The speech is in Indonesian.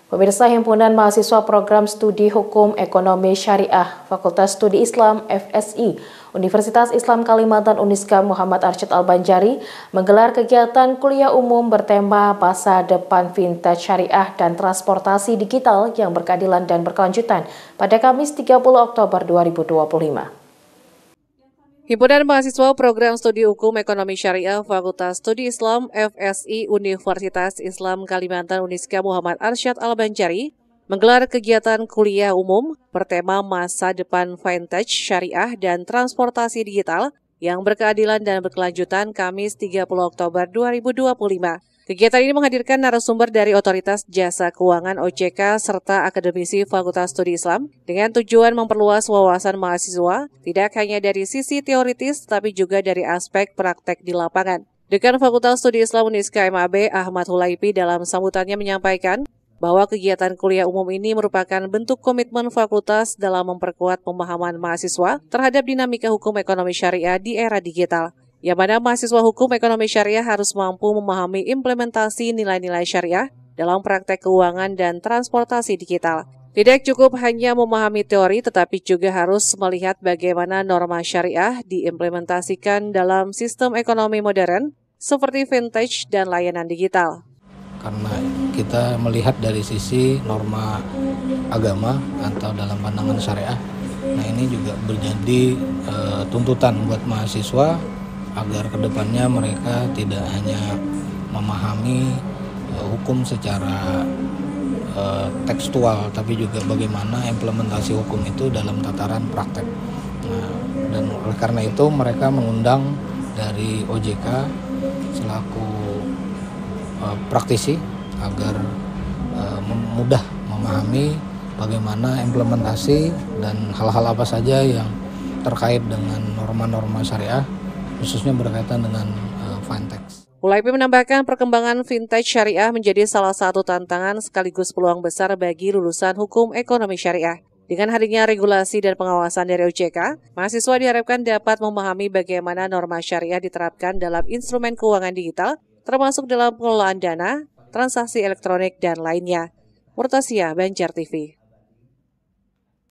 Pemirsa, Himpunan Mahasiswa Program Studi Hukum Ekonomi Syariah Fakultas Studi Islam FSI Universitas Islam Kalimantan Uniska Muhammad Arsyad Al-Banjari menggelar kegiatan kuliah umum bertema Masa Depan Vintage Syariah dan Transportasi Digital yang Berkeadilan dan Berkelanjutan pada Kamis 30 Oktober 2025. Himpunan Mahasiswa Program Studi Hukum Ekonomi Syariah Fakultas Studi Islam FSI Universitas Islam Kalimantan Uniska Muhammad Arsyad Al-Banjari menggelar kegiatan kuliah umum bertema Masa Depan Vintage Syariah dan Transportasi Digital yang Berkeadilan dan Berkelanjutan Kamis 30 Oktober 2025. Kegiatan ini menghadirkan narasumber dari Otoritas Jasa Keuangan OJK serta akademisi Fakultas Studi Islam dengan tujuan memperluas wawasan mahasiswa tidak hanya dari sisi teoritis tapi juga dari aspek praktek di lapangan. Dekan Fakultas Studi Islam Uniska MAB Ahmad Hulaipi dalam sambutannya menyampaikan bahwa kegiatan kuliah umum ini merupakan bentuk komitmen fakultas dalam memperkuat pemahaman mahasiswa terhadap dinamika hukum ekonomi syariah di era digital. Yang mana mahasiswa hukum ekonomi syariah harus mampu memahami implementasi nilai-nilai syariah dalam praktek keuangan dan transportasi digital. Tidak cukup hanya memahami teori, tetapi juga harus melihat bagaimana norma syariah diimplementasikan dalam sistem ekonomi modern seperti vintage dan layanan digital. Karena kita melihat dari sisi norma agama atau dalam pandangan syariah, nah ini juga menjadi tuntutan buat mahasiswa agar kedepannya mereka tidak hanya memahami hukum secara tekstual, tapi juga bagaimana implementasi hukum itu dalam tataran praktek. Nah, dan oleh karena itu mereka mengundang dari OJK selaku praktisi agar mudah memahami bagaimana implementasi dan hal-hal apa saja yang terkait dengan norma-norma syariah, khususnya berkaitan dengan vintage. Hulaipi menambahkan perkembangan vintage syariah menjadi salah satu tantangan sekaligus peluang besar bagi lulusan hukum ekonomi syariah. Dengan hadirnya regulasi dan pengawasan dari OJK, mahasiswa diharapkan dapat memahami bagaimana norma syariah diterapkan dalam instrumen keuangan digital, termasuk dalam pengelolaan dana, transaksi elektronik, dan lainnya. Murtasia, Banjar TV.